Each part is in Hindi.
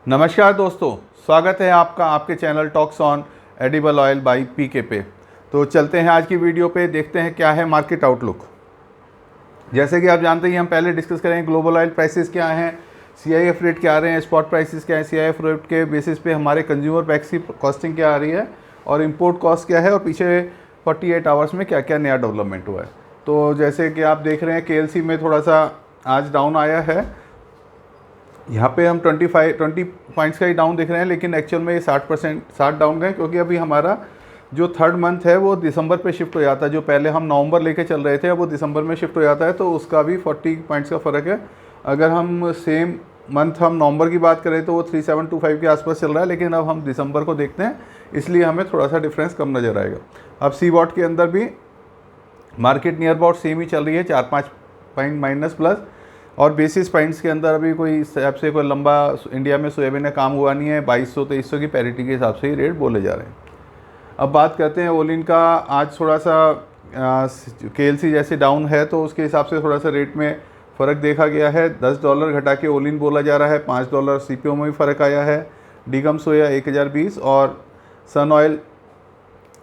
नमस्कार दोस्तों, स्वागत है आपका आपके channel talks on edible oil by PK पे। तो चलते हैं आज की वीडियो पे, देखते हैं क्या है मार्केट आउटलुक। जैसे कि आप जानते हैं, हम पहले डिस्कस करेंगे ग्लोबल ऑयल प्राइसेस क्या हैं, सीआईएफ रेट क्या आ रहे हैं, स्पॉट प्राइसेस क्या है, सीआईएफ रेट के बेसिस पे हमारे कंज्यूमर पैक्स की कॉस्टिंग क्या आ रही है और इंपोर्ट कॉस्ट क्या है और पीछे 48 आवर्स में क्या क्या नया डेवलपमेंट हुआ है। तो जैसे कि आप देख रहे हैं केएलसी में थोड़ा सा आज डाउन आया है। यहाँ पे हम 20 पॉइंट्स का ही डाउन दिख रहे हैं, लेकिन एक्चुअल में ये 60 डाउन गए, क्योंकि अभी हमारा जो थर्ड मंथ है वो दिसंबर पे शिफ्ट हो जाता है। जो पहले हम नवंबर लेके चल रहे थे अब वो दिसंबर में शिफ्ट हो जाता है, तो उसका भी 40 पॉइंट्स का फ़र्क है। अगर हम सेम मंथ हम नवंबर की बात करें तो वो 3725 के आसपास चल रहा है, लेकिन अब हम दिसंबर को देखते हैं, इसलिए हमें थोड़ा सा डिफरेंस कम नज़र आएगा। अब सी वॉट के अंदर भी मार्केट नियर अबाउट सेम ही चल रही है, 4-5 पॉइंट माइनस प्लस, और बेसिस पॉइंट्स के अंदर अभी कोई हिसाब से कोई लंबा इंडिया में सोयाबीन का काम हुआ नहीं है। 2200-2300 की पैरिटी के हिसाब से ही रेट बोले जा रहे हैं। अब बात करते हैं ओलिन का। आज थोड़ा सा केएलसी जैसे डाउन है तो उसके हिसाब से थोड़ा सा रेट में फ़र्क देखा गया है। $10 घटा के ओलिन बोला जा रहा है, $5 सीपीओ में भी फ़र्क आया है। डीगम सोया 1020 और सन ऑयल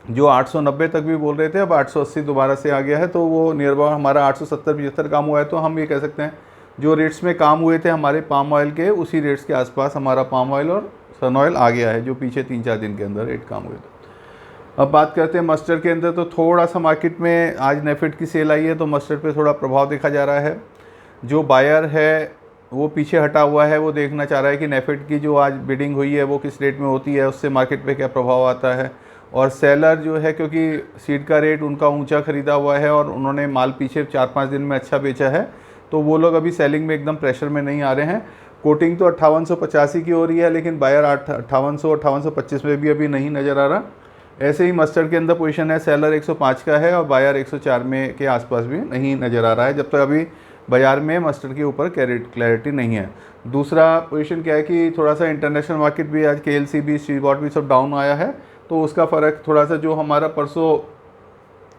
जो 890 तक भी बोल रहे थे अब 880 दोबारा से आ गया है, तो वो नियर अबाउट हमारा 870-75 काम हुआ है। तो हम ये कह सकते हैं जो रेट्स में काम हुए थे हमारे पाम ऑयल के, उसी रेट्स के आसपास हमारा पाम ऑयल और सन ऑयल आ गया है, जो पीछे 3-4 दिन के अंदर रेट काम हुए थे। अब बात करते हैं मस्टर्ड के अंदर। तो थोड़ा सा मार्केट में आज नेफेड की सेल आई है, तो मस्टर्ड पे थोड़ा प्रभाव देखा जा रहा है। जो बायर है वो पीछे हटा हुआ है, वो देखना चाह रहा है कि नेफेड की जो आज बिडिंग हुई है वो किस रेट में होती है, उससे मार्केट पे क्या प्रभाव आता है। और सेलर जो है, क्योंकि सीड का रेट उनका ऊंचा ख़रीदा हुआ है और उन्होंने माल पीछे 4-5 दिन में अच्छा बेचा है, तो वो लोग अभी सेलिंग में एकदम प्रेशर में नहीं आ रहे हैं। कोटिंग तो 5885 की हो रही है, लेकिन बायर 5825 में भी अभी नहीं नज़र आ रहा। ऐसे ही मस्टर्ड के अंदर पोजीशन है, सेलर 105 का है और बायर 104 में के आसपास भी नहीं नज़र आ रहा है, जब तक अभी बाजार में मस्टर्ड के ऊपर क्लैरिटी नहीं है। दूसरा पोजीशन क्या है कि थोड़ा सा इंटरनेशनल मार्केट भी आज केएलसी भी, सीबॉट भी सब डाउन आया है, तो उसका फ़र्क थोड़ा सा जो हमारा परसों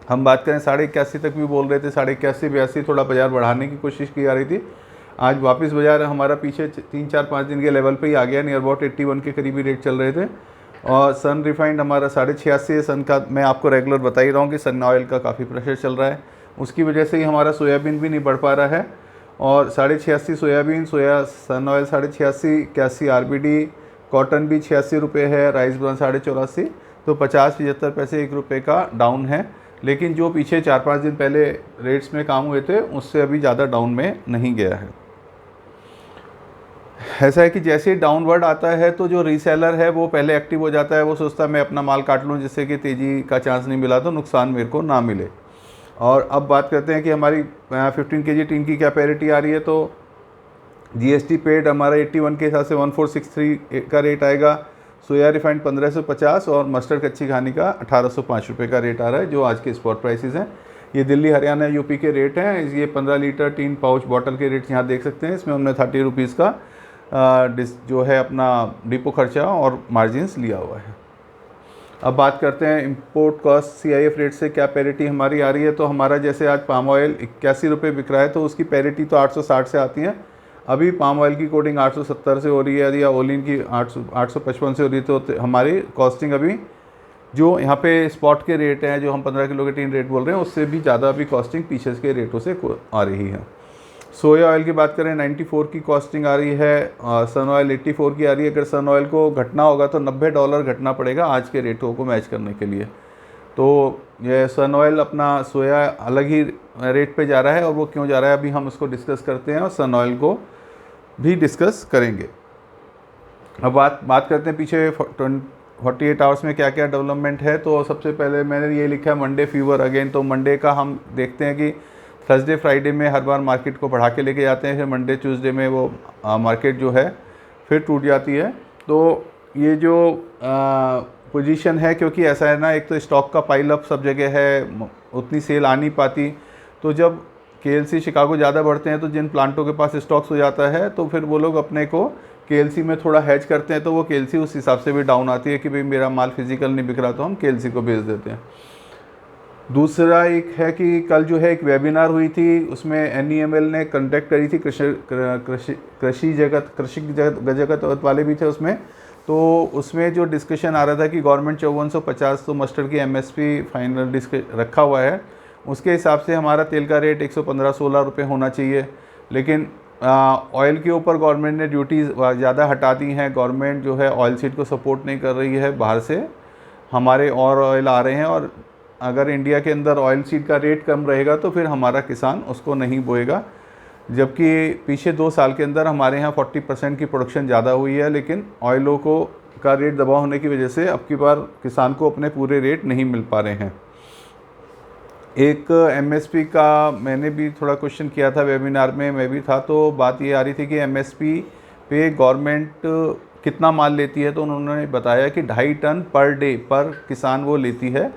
हम बात करें 81.5 तक भी बोल रहे थे, 81-82 थोड़ा बाज़ार बढ़ाने की कोशिश की जा रही थी। आज वापस बाज़ार हमारा पीछे 3-4-5 दिन के लेवल पे ही आ गया, नियर अबाउट 81 के करीबी रेट चल रहे थे। और सन रिफाइंड हमारा 86.5 है। सन का मैं आपको रेगुलर बता ही रहा हूँ कि सन ऑयल का काफ़ी प्रेशर चल रहा है, उसकी वजह से ही हमारा सोयाबीन भी नहीं बढ़ पा रहा है। और 86.5 सोयाबीन, सन ऑयल 86.5, 81 आरबीडी, कॉटन भी 86 रुपये है, राइस ब्रान 84.5, तो 50-75 पैसे ₹1 का डाउन है। लेकिन जो पीछे 4-5 दिन पहले रेट्स में काम हुए थे उससे अभी ज़्यादा डाउन में नहीं गया है। ऐसा है कि जैसे ही डाउनवर्ड आता है तो जो रीसेलर है वो पहले एक्टिव हो जाता है, वो सोचता है मैं अपना माल काट लूँ जिससे कि तेज़ी का चांस नहीं मिला तो नुकसान मेरे को ना मिले। और अब बात करते हैं कि हमारी 15 kg टीन की क्या पैरिटी आ रही है। तो जीएसटी पेड हमारा 81 के हिसाब से 1463 का रेट आएगा। सोया रिफाइंड 1550 और मस्टर्ड कच्ची घानी का 1805 रुपये का रेट आ रहा है, जो आज के स्पॉट प्राइसेस हैं। ये दिल्ली, हरियाणा, यूपी के रेट हैं। ये 15 लीटर टीन पाउच बॉटल के रेट्स यहाँ देख सकते हैं। इसमें हमने 30 रुपीज़ का जो है अपना डिपो खर्चा और मार्जिन्स लिया हुआ है। अब बात करते हैं इंपोर्ट कॉस्ट सीआईएफ रेट से क्या पैरिटी हमारी आ रही है। तो हमारा जैसे आज पाम ऑयल 81 रुपये बिक रहा है, तो उसकी पैरिटी तो 860 से आती है। अभी पाम ऑयल की कोटिंग 870 से हो रही है, या ओलिन की 855 से हो रही है। तो हमारी कॉस्टिंग अभी जो यहाँ पे स्पॉट के रेट हैं, जो हम 15 किलो के टीन रेट बोल रहे हैं, उससे भी ज़्यादा अभी कॉस्टिंग पीछे के रेटों से आ रही है। सोया ऑयल की बात करें 94 की कॉस्टिंग आ रही है, सन ऑयल 84 की आ रही है। अगर सन ऑयल को घटना होगा तो $90 घटना पड़ेगा आज के रेटों को मैच करने के लिए। तो ये सन ऑयल अपना सोया अलग ही रेट पे जा रहा है, और वो क्यों जा रहा है अभी हम उसको डिस्कस करते हैं और सन ऑयल को भी डिस्कस करेंगे। अब बात करते हैं पीछे 48 आवर्स में क्या क्या डेवलपमेंट है। तो सबसे पहले मैंने ये लिखा है मंडे फीवर अगेन। तो मंडे का हम देखते हैं कि थर्सडे फ्राइडे में हर बार मार्केट को बढ़ा के लेके जाते हैं, फिर मंडे ट्यूसडे में वो मार्केट जो है फिर टूट जाती है। तो ये जो पोजीशन है, क्योंकि ऐसा है ना, एक तो स्टॉक का पाइल अप सब जगह है, उतनी सेल आ नहीं पाती। तो जब केएलसी शिकागो ज़्यादा बढ़ते हैं तो जिन प्लांटों के पास स्टॉक्स हो जाता है, तो फिर वो लोग अपने को केएलसी में थोड़ा हेज करते हैं, तो वो केएलसी उस हिसाब से भी डाउन आती है कि भाई मेरा माल फिजिकल नहीं बिक रहा तो हम केएलसी को बेच देते हैं। दूसरा एक है कि कल जो है एक वेबिनार हुई थी, उसमें NEML ने कंडक्ट करी थी, कृषि जगत वाले भी थे उसमें। तो उसमें जो डिस्कशन आ रहा था कि गवर्नमेंट 5450 तो मस्टर्ड की MSP फाइनल रखा हुआ है, उसके हिसाब से हमारा तेल का रेट 115-16 रुपये होना चाहिए। लेकिन ऑयल के ऊपर गवर्नमेंट ने ड्यूटीज़ ज़्यादा हटा दी हैं। गवर्नमेंट जो है ऑयल सीड को सपोर्ट नहीं कर रही है, बाहर से हमारे और ऑयल आ रहे हैं, और अगर इंडिया के अंदर ऑयल सीड का रेट कम रहेगा तो फिर हमारा किसान उसको नहीं बोएगा। जबकि पीछे 2 साल के अंदर हमारे यहाँ 40% की प्रोडक्शन ज़्यादा हुई है, लेकिन ऑयलों को का रेट दबा होने की वजह से अब की बार किसान को अपने पूरे रेट नहीं मिल पा रहे हैं। एक MSP का मैंने भी थोड़ा क्वेश्चन किया था, वेबिनार में मैं भी था, तो बात ये आ रही थी कि MSP पे गवर्नमेंट कितना माल लेती है। तो उन्होंने बताया कि 2.5 टन पर डे पर किसान वो लेती है।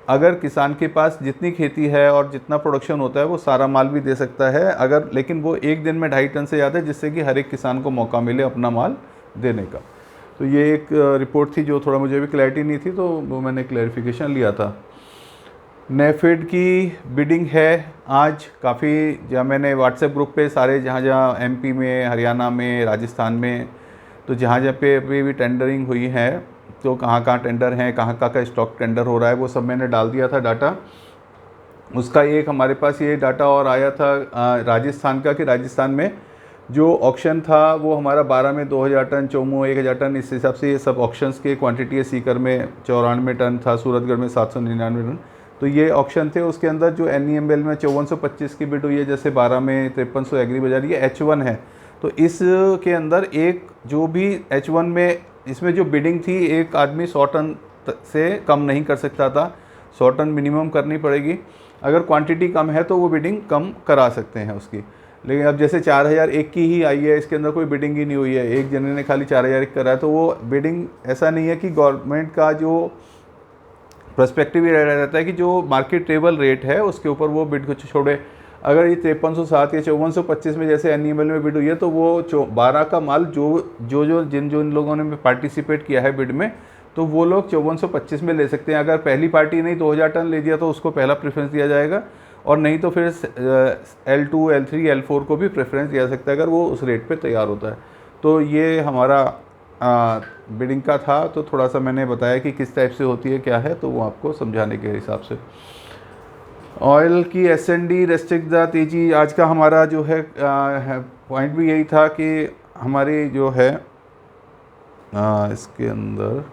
अगर किसान के पास जितनी खेती है और जितना प्रोडक्शन होता है वो सारा माल भी दे सकता है, अगर लेकिन वो एक दिन में 2.5 टन से ज़्यादा है, जिससे कि हर एक किसान को मौका मिले अपना माल देने का। तो ये एक रिपोर्ट थी जो थोड़ा मुझे भी क्लैरिटी नहीं थी, तो वो मैंने क्लैरिफिकेशन लिया था। नेफेड की बिडिंग है आज काफ़ी, जहाँ मैंने व्हाट्सएप ग्रुप पे सारे जहाँ MP में, हरियाणा में, राजस्थान में, तो जहाँ पे अभी भी टेंडरिंग हुई है, तो कहाँ कहाँ टेंडर हैं, कहाँ कहाँ का स्टॉक टेंडर हो रहा है, वो सब मैंने डाल दिया था डाटा। उसका एक हमारे पास ये डाटा और आया था राजस्थान का, कि राजस्थान में जो ऑक्शन था वो हमारा 12 में 2000 टन, चौमू 1000 टन, इस हिसाब से ये सब ऑक्शंस के क्वांटिटी है। सीकर में 94 टन था, सूरतगढ़ में 799 टन। तो ये ऑक्शन थे। उसके अंदर जो NEML में 5425 की बिड हुई है, जैसे 12 में 5300 एग्री बाजार, ये H1 है। तो इस के अंदर एक जो भी H1 में इसमें जो बिडिंग थी, एक आदमी 100 टन से कम नहीं कर सकता था, 100 टन मिनिमम करनी पड़ेगी। अगर क्वांटिटी कम है तो वो बिडिंग कम करा सकते हैं उसकी। लेकिन अब जैसे 4001 की ही आई है, इसके अंदर कोई बिडिंग ही नहीं हुई है, एक जने ने खाली 4001 करा है, तो वो बिडिंग ऐसा नहीं है कि गवर्नमेंट का जो पर्सपेक्टिव ये रहता है कि जो मार्केट टेबल रेट है उसके ऊपर वो बिड को छोड़े। अगर ये 5307 या 5425 में जैसे NEML में बिड हुई है, तो वो 12 का माल जिन लोगों ने पार्टिसिपेट किया है बिड में, तो वो लोग 5425 में ले सकते हैं। अगर पहली पार्टी ने 2000 टन ले दिया तो उसको पहला प्रेफरेंस दिया जाएगा, और नहीं तो फिर L2, L3, L4 को भी प्रेफरेंस दिया सकता है अगर वो उस रेट पे तैयार होता है। तो ये हमारा बिडिंग का था, तो थोड़ा सा मैंने बताया कि किस टाइप से होती है, क्या है, तो वो आपको समझाने के हिसाब से। ऑयल की S&D रेस्ट्रिक्ट द तेजी, आज का हमारा जो है पॉइंट भी यही था कि हमारी जो है इसके अंदर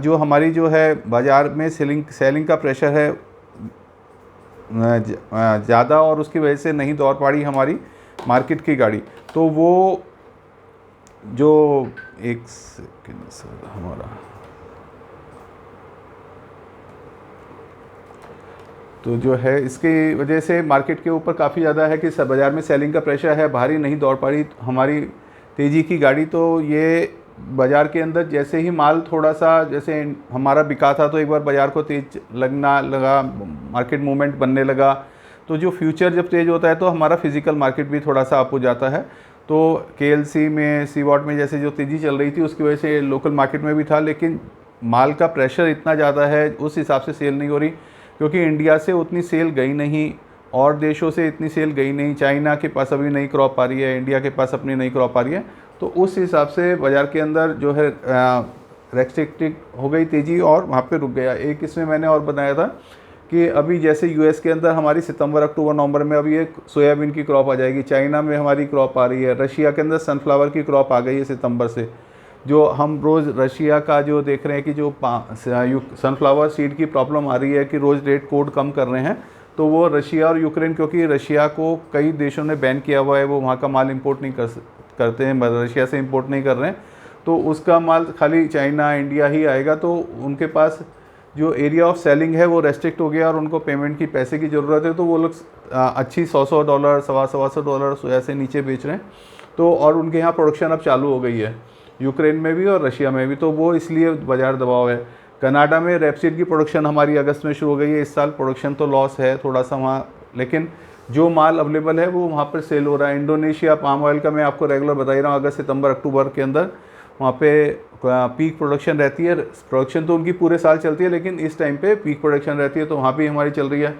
जो हमारी जो है बाज़ार में सेलिंग का प्रेशर है ज़्यादा, और उसकी वजह से नहीं दौड़ पाड़ी हमारी मार्केट की गाड़ी। तो वो जो एक सेकेंड सर हमारा, तो जो है इसकी वजह से मार्केट के ऊपर काफ़ी ज़्यादा है कि बाज़ार में सेलिंग का प्रेशर है, भारी नहीं दौड़ पाड़ी हमारी तेज़ी की गाड़ी। तो ये बाज़ार के अंदर जैसे ही माल थोड़ा सा जैसे हमारा बिका था, तो एक बार बाज़ार को तेज़ लगना लगा, मार्केट मूवमेंट बनने लगा। तो जो फ्यूचर जब तेज़ होता है तो हमारा फिज़िकल मार्केट भी थोड़ा सा अप हो जाता है। तो KLC में, CWOT में जैसे जो तेज़ी चल रही थी उसकी वजह से लोकल मार्केट में भी था, लेकिन माल का प्रेशर इतना ज़्यादा है, उस हिसाब से सेल नहीं हो रही, क्योंकि इंडिया से उतनी सेल गई नहीं और देशों से इतनी सेल गई नहीं। चाइना के पास अभी नई क्रॉप आ रही है, इंडिया के पास अपनी नई क्रॉप आ रही है, तो उस हिसाब से बाज़ार के अंदर जो है रेस्ट्रिक्टेड हो गई तेज़ी और वहाँ पे रुक गया। एक इसमें मैंने और बताया था कि अभी जैसे US के अंदर हमारी सितंबर, अक्टूबर, नवंबर में अभी एक सोयाबीन की क्रॉप आ जाएगी, चाइना में हमारी क्रॉप आ रही है, रशिया के अंदर सनफ्लावर की क्रॉप आ गई है सितंबर से। जो हम रोज़ रशिया का जो देख रहे हैं कि जो सनफ्लावर सीड की प्रॉब्लम आ रही है कि रोज़ रेट कोड कम कर रहे हैं, तो वो रशिया और यूक्रेन, क्योंकि रशिया को कई देशों ने बैन किया हुआ है, वो वहाँ का माल इंपोर्ट नहीं करते हैं, रशिया से इंपोर्ट नहीं कर रहे हैं, तो उसका माल खाली चाइना, इंडिया ही आएगा। तो उनके पास जो एरिया ऑफ सेलिंग है वो रेस्ट्रिक्ट हो गया और उनको पेमेंट की पैसे की ज़रूरत है, तो वो लोग अच्छी $100, $125 सोया से नीचे बेच रहे हैं। तो और उनके यहाँ प्रोडक्शन अब चालू हो गई है, यूक्रेन में भी और रशिया में भी, तो वो इसलिए बाज़ार दबाव है। कनाडा में रेपसीड की प्रोडक्शन हमारी अगस्त में शुरू हो गई है, इस साल प्रोडक्शन तो लॉस है थोड़ा सा वहाँ, लेकिन जो माल अवेलेबल है वो वहाँ पर सेल हो रहा है। इंडोनेशिया पाम ऑयल का मैं आपको रेगुलर बता ही रहा हूँ, अगस्त, सितंबर, अक्टूबर के अंदर वहाँ पे पीक प्रोडक्शन रहती है। प्रोडक्शन तो उनकी पूरे साल चलती है, लेकिन इस टाइम पे पीक प्रोडक्शन रहती है, तो वहाँ भी हमारी चल रही है।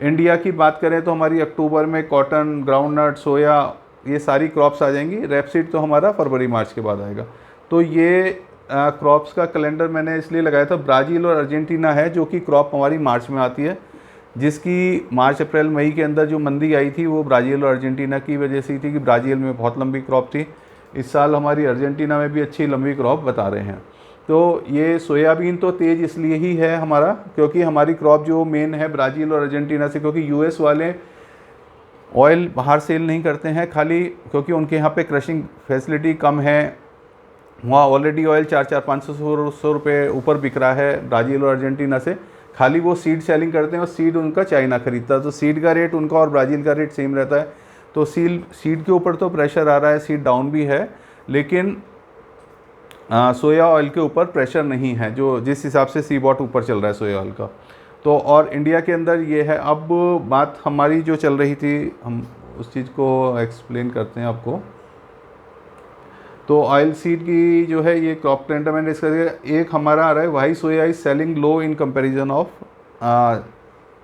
इंडिया की बात करें तो हमारी अक्टूबर में कॉटन, ग्राउंडनट, सोया, ये सारी क्रॉप्स आ जाएंगी। रेपसीड तो हमारा फरवरी मार्च के बाद आएगा। तो ये क्रॉप्स का कैलेंडर मैंने इसलिए लगाया था। ब्राज़ील और अर्जेंटीना है जो कि क्रॉप हमारी मार्च में आती है, जिसकी मार्च अप्रैल मई के अंदर जो मंदी आई थी वो ब्राज़ील और अर्जेंटीना की वजह से थी कि ब्राज़ील में बहुत लंबी क्रॉप थी। इस साल हमारी अर्जेंटीना में भी अच्छी लंबी क्रॉप बता रहे हैं। तो ये सोयाबीन तो तेज़ इसलिए ही है हमारा, क्योंकि हमारी क्रॉप जो मेन है ब्राज़ील और अर्जेंटीना से, क्योंकि यूएस वाले ऑयल बाहर सेल नहीं करते हैं, खाली क्योंकि उनके यहाँ पे क्रशिंग फैसिलिटी कम है। वहाँ ऑलरेडी ऑयल 400-500 रुपये ऊपर बिक रहा है ब्राज़ील और अर्जेंटीना से। खाली वो सीड सेलिंग करते हैं और सीड उनका चाइना खरीदता है, तो सीड का रेट उनका और ब्राज़ील का रेट सेम रहता है। तो सीड के ऊपर तो प्रेशर आ रहा है, सीड डाउन भी है, लेकिन सोया ऑयल के ऊपर प्रेशर नहीं है, जो जिस हिसाब से सीबॉट ऊपर चल रहा है सोया ऑयल का। तो और इंडिया के अंदर ये है। अब बात हमारी जो चल रही थी, हम उस चीज़ को एक्सप्लेन करते हैं आपको। तो ऑयल सीड की जो है ये क्रॉप कैलेंडर मैंने इसका एक हमारा आ रहा है, why soya is selling low in comparison of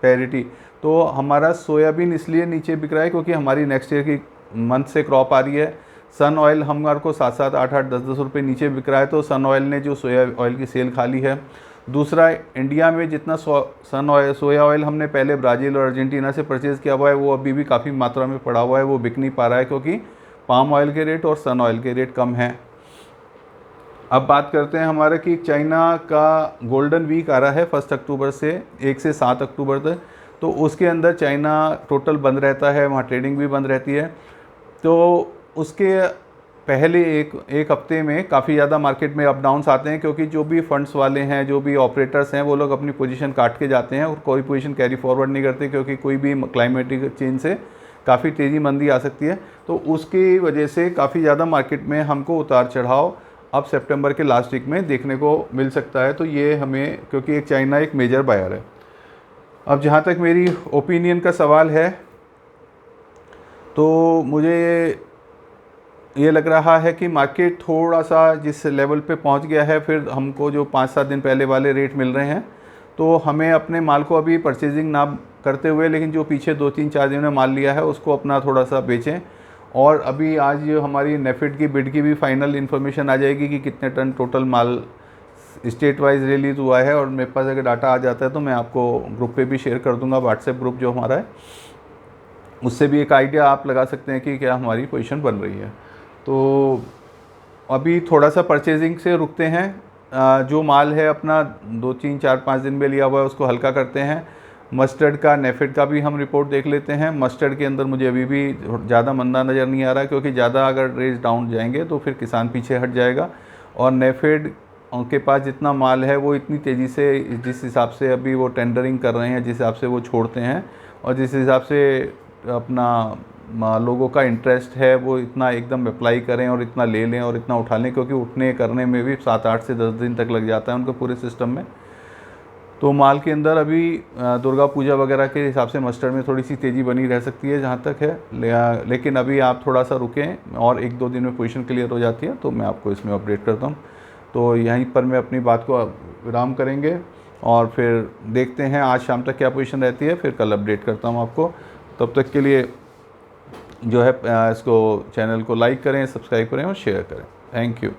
parity. तो हमारा सोयाबीन इसलिए नीचे बिक रहा है क्योंकि हमारी नेक्स्ट ईयर की मंथ से क्रॉप आ रही है। सन ऑयल हमारे को 7-7, 8-8, 10-10 रुपये नीचे बिक रहा है, तो सन ऑयल ने जो सोया ऑयल की सेल खा ली है। दूसरा, इंडिया में जितना सोया ऑयल हमने पहले ब्राज़ील और अर्जेंटीना से परचेज़ किया हुआ है, वो अभी भी काफ़ी मात्रा में पड़ा हुआ है, वो बिक नहीं पा रहा है क्योंकि पाम ऑयल के रेट और सन ऑयल के रेट कम हैं। अब बात करते हैं हमारे कि चाइना का गोल्डन वीक आ रहा है 1 अक्टूबर से 1 से 7 अक्टूबर तक। तो उसके अंदर चाइना टोटल बंद रहता है, वहाँ ट्रेडिंग भी बंद रहती है। तो उसके पहले एक हफ्ते में काफ़ी ज़्यादा मार्केट में अप डाउन्स आते हैं, क्योंकि जो भी फंड्स वाले हैं, जो भी ऑपरेटर्स हैं, वो लोग अपनी पोजीशन काट के जाते हैं और कोई पोजीशन कैरी फॉरवर्ड नहीं करते, क्योंकि कोई भी क्लाइमेटिक चेंज से काफ़ी तेज़ी मंदी आ सकती है। तो उसकी वजह से काफ़ी ज़्यादा मार्केट में हमको उतार चढ़ाव अब सितंबर के लास्ट वीक में देखने को मिल सकता है। तो ये हमें, क्योंकि एक चाइना एक मेजर बायर है। अब जहाँ तक मेरी ओपिनियन का सवाल है, तो मुझे ये लग रहा है कि मार्केट थोड़ा सा जिस लेवल पे पहुंच गया है, फिर हमको जो 5-7 दिन पहले वाले रेट मिल रहे हैं, तो हमें अपने माल को अभी परचेजिंग ना करते हुए, लेकिन जो पीछे 2-3-4 दिन में माल लिया है उसको अपना थोड़ा सा बेचें। और अभी आज हमारी नेफेड की बिड की भी फाइनल इन्फॉर्मेशन आ जाएगी कि कितने टन टोटल माल स्टेट वाइज रिलीज़ हुआ है, और मेरे पास अगर डाटा आ जाता है तो मैं आपको ग्रुप पे भी शेयर कर दूंगा, व्हाट्सएप ग्रुप जो हमारा है, उससे भी एक आइडिया आप लगा सकते हैं कि क्या हमारी पोजीशन बन रही है। तो अभी थोड़ा सा परचेजिंग से रुकते हैं। जो माल है अपना 2-3-4-5 दिन में लिया हुआ है उसको हल्का करते हैं। मस्टर्ड का, नेफेड का भी हम रिपोर्ट देख लेते हैं। मस्टर्ड के अंदर मुझे अभी भी ज़्यादा मंदा नज़र नहीं आ रहा है, क्योंकि ज़्यादा अगर रेट डाउन जाएंगे तो फिर किसान पीछे हट जाएगा। और नेफेड उनके पास जितना माल है वो इतनी तेज़ी से, जिस हिसाब से अभी वो टेंडरिंग कर रहे हैं, जिस हिसाब से वो छोड़ते हैं और जिस हिसाब से अपना लोगों का इंटरेस्ट है, वो इतना एकदम अप्लाई करें और इतना ले लें और इतना उठा लें, क्योंकि उठने करने में भी 7-8 से 10 दिन तक लग जाता है उनके पूरे सिस्टम में। तो माल के अंदर अभी दुर्गा पूजा वगैरह के हिसाब से मस्टर्ड में थोड़ी सी तेज़ी बनी रह सकती है जहाँ तक है, लेकिन अभी आप थोड़ा सा रुकें और 1-2 दिन में पोजीशन क्लियर हो जाती है तो मैं आपको इसमें अपडेट करता हूँ। तो यहीं पर मैं अपनी बात को विराम करेंगे और फिर देखते हैं आज शाम तक क्या पोजीशन रहती है, फिर कल अपडेट करता हूँ आपको। तब तक के लिए जो है इसको चैनल को लाइक करें, सब्सक्राइब करें और शेयर करें। Thank you.